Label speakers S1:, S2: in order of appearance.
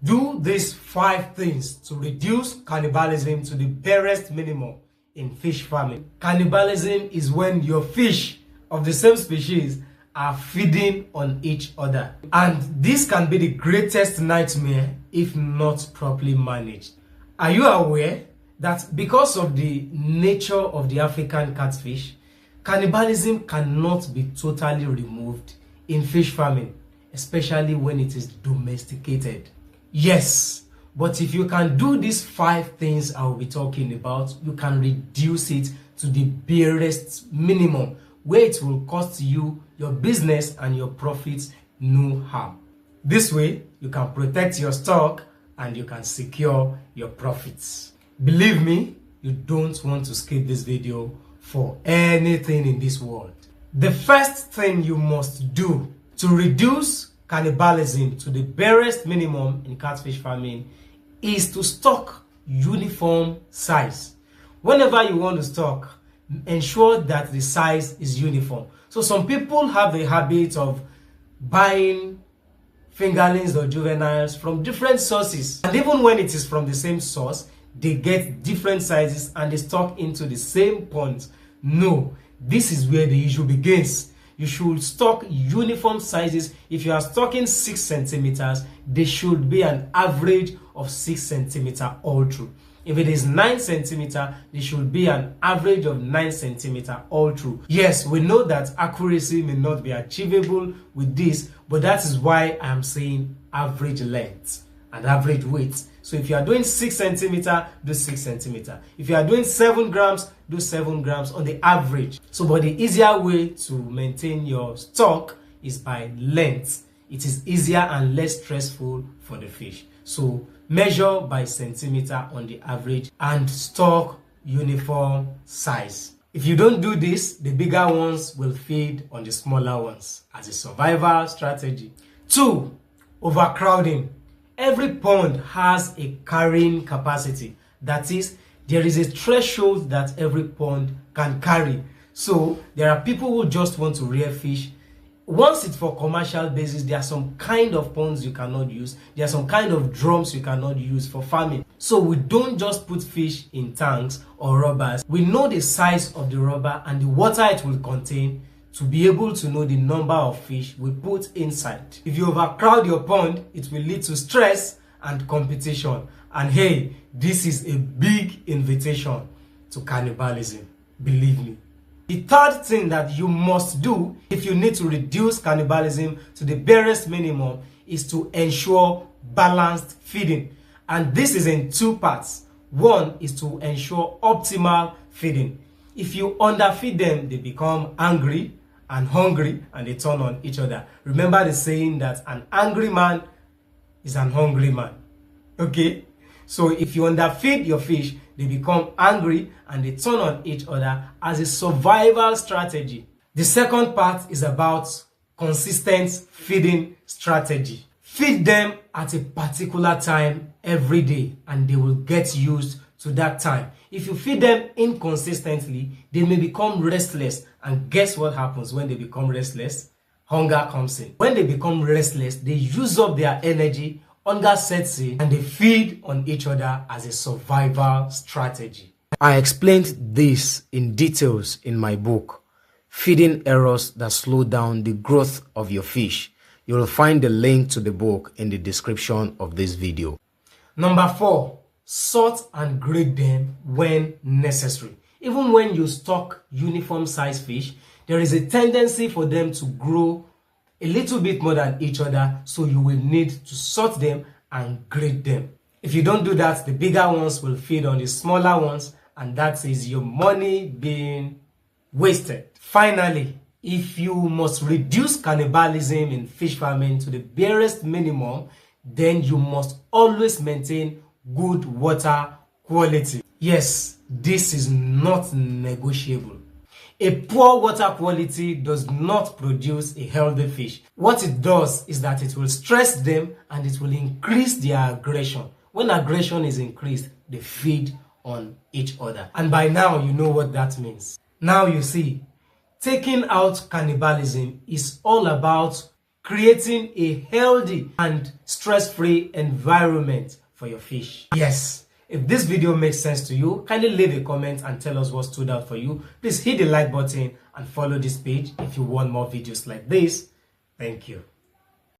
S1: Do these 5 things to reduce cannibalism to the barest minimum in fish farming. Cannibalism is when your fish of the same species are feeding on each other. And this can be the greatest nightmare if not properly managed. Are you aware that because of the nature of the African catfish, cannibalism cannot be totally removed in fish farming, especially when it is domesticated? Yes, but if you can do these 5 things I will be talking about, you can reduce it to the barest minimum, where it will cost you, your business and your profits no harm. This way, you can protect your stock and you can secure your profits. Believe me, you don't want to skip this video for anything in this world. The first thing you must do to reduce cannibalism to the barest minimum in catfish farming is to stock uniform size. Whenever you want to stock, ensure that the size is uniform. So some people have the habit of buying fingerlings or juveniles from different sources, and even when it is from the same source, they get different sizes and they stock into the same pond. No, this is where the issue begins. You should stock uniform sizes. If you are stocking 6 centimeters, there should be an average of 6 centimeters all through. If it is 9 centimeters, there should be an average of 9 centimeters all through. Yes, we know that accuracy may not be achievable with this, but that is why I am saying average length and average weight. So if you are doing 6 centimeters, do 6 centimeters. If you are doing 7 grams, do 7 grams on the average. So, but the easier way to maintain your stock is by length. It is easier and less stressful for the fish. So measure by centimeter on the average and stock uniform size. If you don't do this, the bigger ones will feed on the smaller ones as a survival strategy. 2, overcrowding. Every pond has a carrying capacity. That is, there is a threshold that every pond can carry. So there are people who just want to rear fish. Once it's for commercial basis, there are some kind of ponds you cannot use. There are some kind of drums you cannot use for farming. So we don't just put fish in tanks or rubbers. We know the size of the rubber and the water it will contain to be able to know the number of fish we put inside. If you overcrowd your pond, it will lead to stress and competition. And hey, this is a big invitation to cannibalism, believe me. The third thing that you must do if you need to reduce cannibalism to the barest minimum is to ensure balanced feeding. And this is in 2 parts. One is to ensure optimal feeding. If you underfeed them, they become angry and hungry and they turn on each other. Remember the saying that an angry man is an hungry man. Okay? So if you underfeed your fish, they become angry and they turn on each other as a survival strategy. The second part is about consistent feeding strategy. Feed them at a particular time every day and they will get used to that time. If you feed them inconsistently, they may become restless. And guess what happens when they become restless? Hunger comes in. When they become restless, they use up their energy, hunger sets in, and they feed on each other as a survival strategy. I explained this in details in my book, Feeding Errors That Slow Down the Growth of Your Fish. You will find the link to the book in the description of this video. Number 4, sort and grade them when necessary. Even when you stock uniform size fish, there is a tendency for them to grow a little bit more than each other, so you will need to sort them and grade them. If you don't do that, the bigger ones will feed on the smaller ones, and that is your money being wasted. Finally, if you must reduce cannibalism in fish farming to the barest minimum, then you must always maintain good water quality. Yes, this is not negotiable. A poor water quality does not produce a healthy fish. What it does is that it will stress them and it will increase their aggression. When aggression is increased, they feed on each other. And by now, you know what that means. Now you see, taking out cannibalism is all about creating a healthy and stress-free environment for your fish. Yes, if this video makes sense to you, kindly leave a comment and tell us what stood out for you. Please hit the like button and follow this page if you want more videos like this. Thank you.